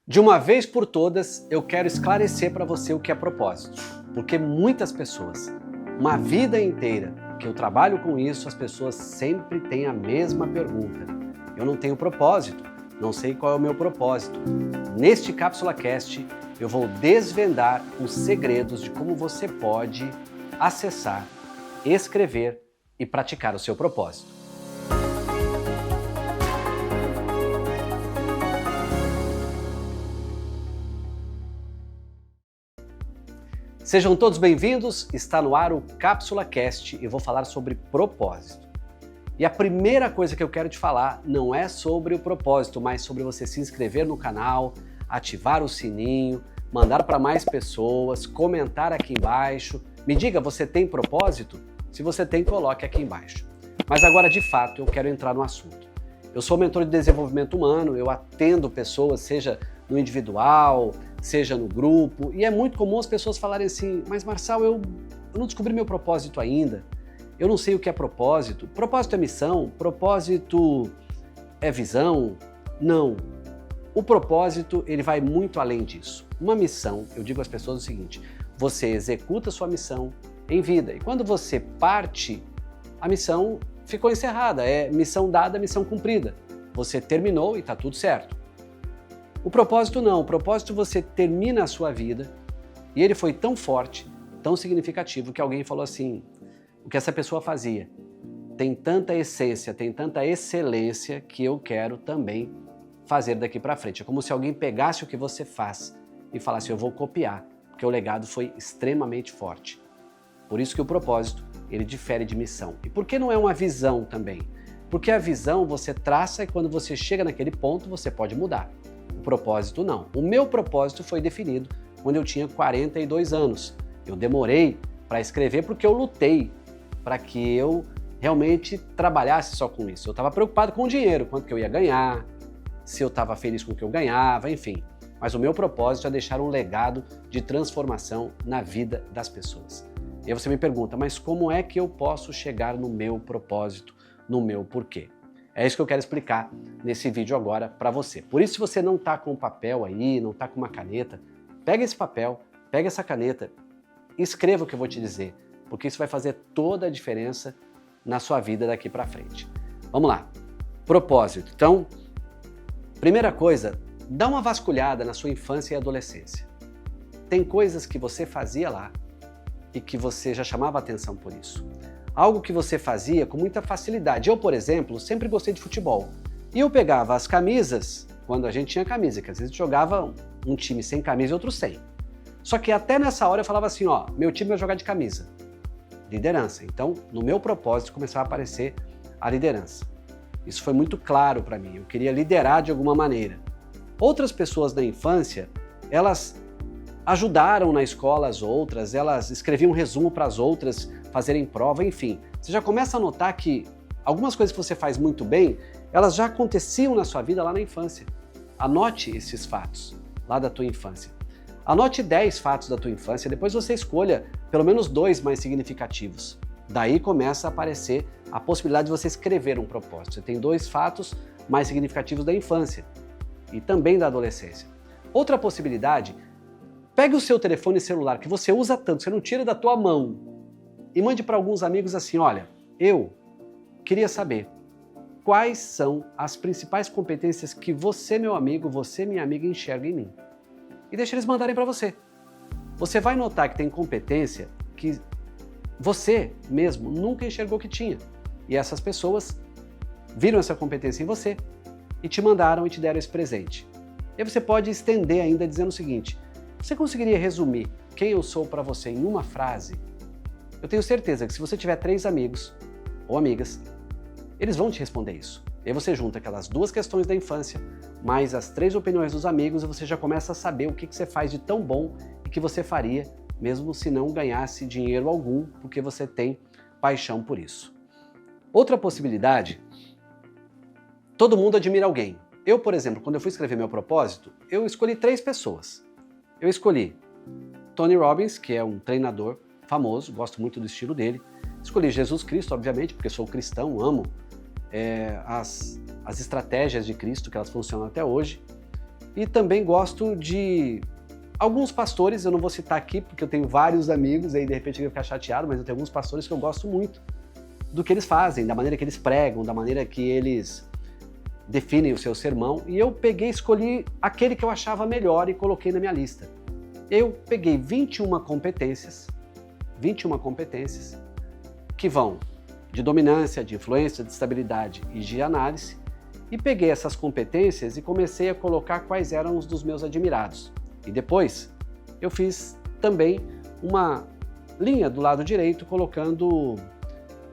De uma vez por todas, eu quero esclarecer para você o que é propósito, porque muitas pessoas, uma vida inteira que eu trabalho com isso, as pessoas sempre têm a mesma pergunta. Eu não tenho propósito, não sei qual é o meu propósito. Neste Cápsula Cast, eu vou desvendar os segredos de como você pode acessar, escrever e praticar o seu propósito. Sejam todos bem-vindos, está no ar o Cápsula Cast e eu vou falar sobre propósito. E a primeira coisa que eu quero te falar não é sobre o propósito, mas sobre você se inscrever no canal, ativar o sininho, mandar para mais pessoas, comentar aqui embaixo. Me diga, você tem propósito? Se você tem, coloque aqui embaixo. Mas agora, de fato, eu quero entrar no assunto. Eu sou mentor de desenvolvimento humano, eu atendo pessoas, seja no individual, seja no grupo, e é muito comum as pessoas falarem assim, mas Marçal, eu não descobri meu propósito ainda, eu não sei o que é propósito. Propósito é missão? Propósito é visão? Não. O propósito, ele vai muito além disso. Uma missão, eu digo às pessoas o seguinte, você executa sua missão em vida, e quando você parte, a missão ficou encerrada, é missão dada, missão cumprida. Você terminou e está tudo certo. O propósito não, o propósito você termina a sua vida e ele foi tão forte, tão significativo que alguém falou assim, o que essa pessoa fazia tem tanta essência, tem tanta excelência que eu quero também fazer daqui para frente. É como se alguém pegasse o que você faz e falasse, eu vou copiar, porque o legado foi extremamente forte. Por isso que o propósito, ele difere de missão. E por que não é uma visão também? Porque a visão você traça e quando você chega naquele ponto você pode mudar. O propósito não. O meu propósito foi definido quando eu tinha 42 anos. Eu demorei para escrever porque eu lutei para que eu realmente trabalhasse só com isso. Eu estava preocupado com o dinheiro, quanto que eu ia ganhar, se eu estava feliz com o que eu ganhava, enfim. Mas o meu propósito é deixar um legado de transformação na vida das pessoas. E aí você me pergunta, mas como é que eu posso chegar no meu propósito, no meu porquê? É isso que eu quero explicar nesse vídeo agora para você. Por isso, se você não está com um papel aí, não está com uma caneta, pega esse papel, pega essa caneta e escreva o que eu vou te dizer, porque isso vai fazer toda a diferença na sua vida daqui para frente. Vamos lá. Propósito. Então, primeira coisa, dá uma vasculhada na sua infância e adolescência. Tem coisas que você fazia lá e que você já chamava atenção por isso. Algo que você fazia com muita facilidade. Eu, por exemplo, sempre gostei de futebol. E eu pegava as camisas, quando a gente tinha camisa, que às vezes jogava um time sem camisa e outro sem. Só que até nessa hora eu falava assim, ó, meu time vai jogar de camisa. Liderança. Então, no meu propósito começava a aparecer a liderança. Isso foi muito claro para mim. Eu queria liderar de alguma maneira. Outras pessoas da infância, elas ajudaram na escola as outras, elas escreviam um resumo para as outras fazerem prova, enfim. Você já começa a notar que algumas coisas que você faz muito bem, elas já aconteciam na sua vida lá na infância. Anote esses fatos lá da tua infância. Anote 10 fatos da tua infância, depois você escolha pelo menos 2 mais significativos. Daí começa a aparecer a possibilidade de você escrever um propósito. Você tem 2 fatos mais significativos da infância e também da adolescência. Outra possibilidade, pegue o seu telefone celular que você usa tanto, você não tira da tua mão, e mande para alguns amigos assim, olha, eu queria saber quais são as principais competências que você, meu amigo, você, minha amiga, enxerga em mim. E deixa eles mandarem para você. Você vai notar que tem competência que você mesmo nunca enxergou que tinha. E essas pessoas viram essa competência em você e te mandaram e te deram esse presente. E aí você pode estender ainda dizendo o seguinte, você conseguiria resumir quem eu sou para você em uma frase? Eu tenho certeza que se você tiver 3 amigos ou amigas, eles vão te responder isso. E aí você junta aquelas 2 questões da infância, mais as 3 opiniões dos amigos e você já começa a saber o que você faz de tão bom e que você faria, mesmo se não ganhasse dinheiro algum, porque você tem paixão por isso. Outra possibilidade, todo mundo admira alguém. Eu, por exemplo, quando eu fui escrever meu propósito, eu escolhi 3 pessoas. Eu escolhi Tony Robbins, que é um treinador famoso, gosto muito do estilo dele. Escolhi Jesus Cristo, obviamente, porque sou cristão, amo as estratégias de Cristo, que elas funcionam até hoje. e também gosto de alguns pastores, eu não vou citar aqui porque eu tenho vários amigos, aí de repente eu vou ficar chateado, mas eu tenho alguns pastores que eu gosto muito do que eles fazem, da maneira que eles pregam, da maneira que eles definem o seu sermão, e eu escolhi aquele que eu achava melhor e coloquei na minha lista. Eu peguei 21 competências que vão de dominância, de influência, de estabilidade e de análise, e peguei essas competências e comecei a colocar quais eram os dos meus admirados. E depois eu fiz também uma linha do lado direito colocando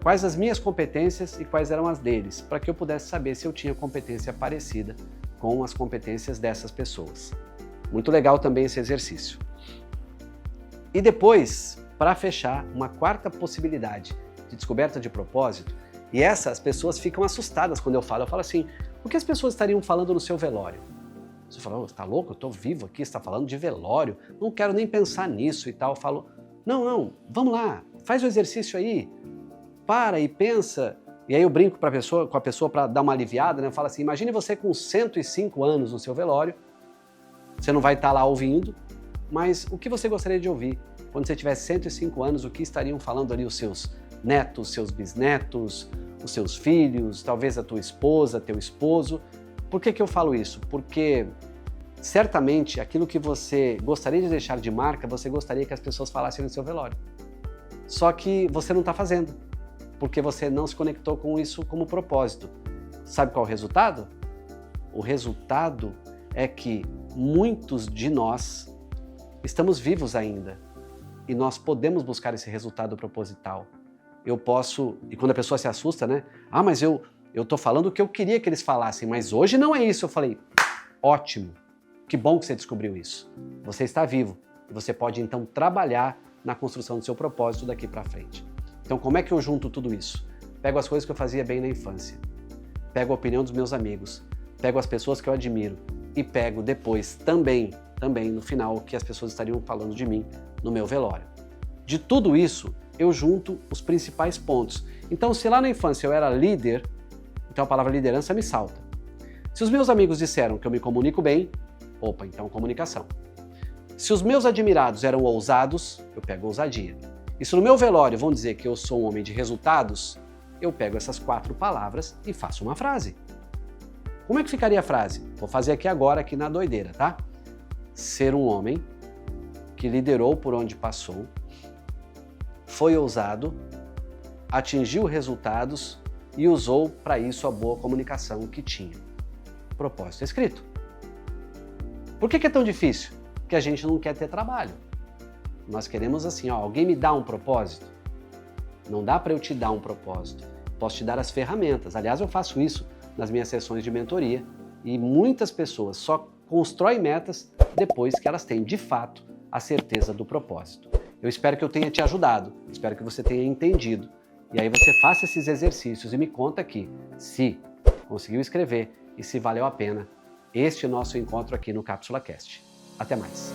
quais as minhas competências e quais eram as deles, para que eu pudesse saber se eu tinha competência parecida com as competências dessas pessoas. Muito legal também esse exercício. E depois, para fechar, uma quarta possibilidade de descoberta de propósito, e essas pessoas ficam assustadas quando eu falo assim, o que as pessoas estariam falando no seu velório? Você fala, você tá louco? Eu tô vivo aqui, você tá falando de velório, não quero nem pensar nisso e tal. Eu falo, não, vamos lá, faz o exercício aí, para e pensa. E aí eu brinco com a pessoa para dar uma aliviada, né? Eu falo assim, imagine você com 105 anos no seu velório, você não vai estar lá ouvindo, mas o que você gostaria de ouvir? Quando você tiver 105 anos, o que estariam falando ali os seus netos, seus bisnetos, os seus filhos, talvez a tua esposa, teu esposo? Por que eu falo isso? Porque certamente aquilo que você gostaria de deixar de marca, você gostaria que as pessoas falassem no seu velório. Só que você não está fazendo, porque você não se conectou com isso como propósito. Sabe qual é o resultado? O resultado é que muitos de nós estamos vivos ainda e nós podemos buscar esse resultado proposital. Eu posso, e quando a pessoa se assusta, né? Ah, mas eu tô falando o que eu queria que eles falassem, mas hoje não é isso. Eu falei, ótimo, que bom que você descobriu isso. Você está vivo e você pode então trabalhar na construção do seu propósito daqui para frente. Então como é que eu junto tudo isso? Pego as coisas que eu fazia bem na infância, pego a opinião dos meus amigos, pego as pessoas que eu admiro e pego depois também no final o que as pessoas estariam falando de mim no meu velório. De tudo isso, eu junto os principais pontos. Então, se lá na infância eu era líder, então a palavra liderança me salta. Se os meus amigos disseram que eu me comunico bem, opa, então comunicação. Se os meus admirados eram ousados, eu pego ousadia. E se no meu velório vão dizer que eu sou um homem de resultados, eu pego essas 4 palavras e faço uma frase. Como é que ficaria a frase? Vou fazer aqui agora, aqui na doideira, tá? Ser um homem que liderou por onde passou, foi ousado, atingiu resultados e usou para isso a boa comunicação que tinha. Propósito escrito. Por que é tão difícil? Porque a gente não quer ter trabalho. Nós queremos assim, ó, alguém me dá um propósito? Não dá para eu te dar um propósito. Posso te dar as ferramentas. Aliás, eu faço isso nas minhas sessões de mentoria e muitas pessoas só constroem metas depois que elas têm, de fato, a certeza do propósito. Eu espero que eu tenha te ajudado, espero que você tenha entendido. E aí você faça esses exercícios e me conta aqui se conseguiu escrever e se valeu a pena este nosso encontro aqui no Cápsula Cast. Até mais!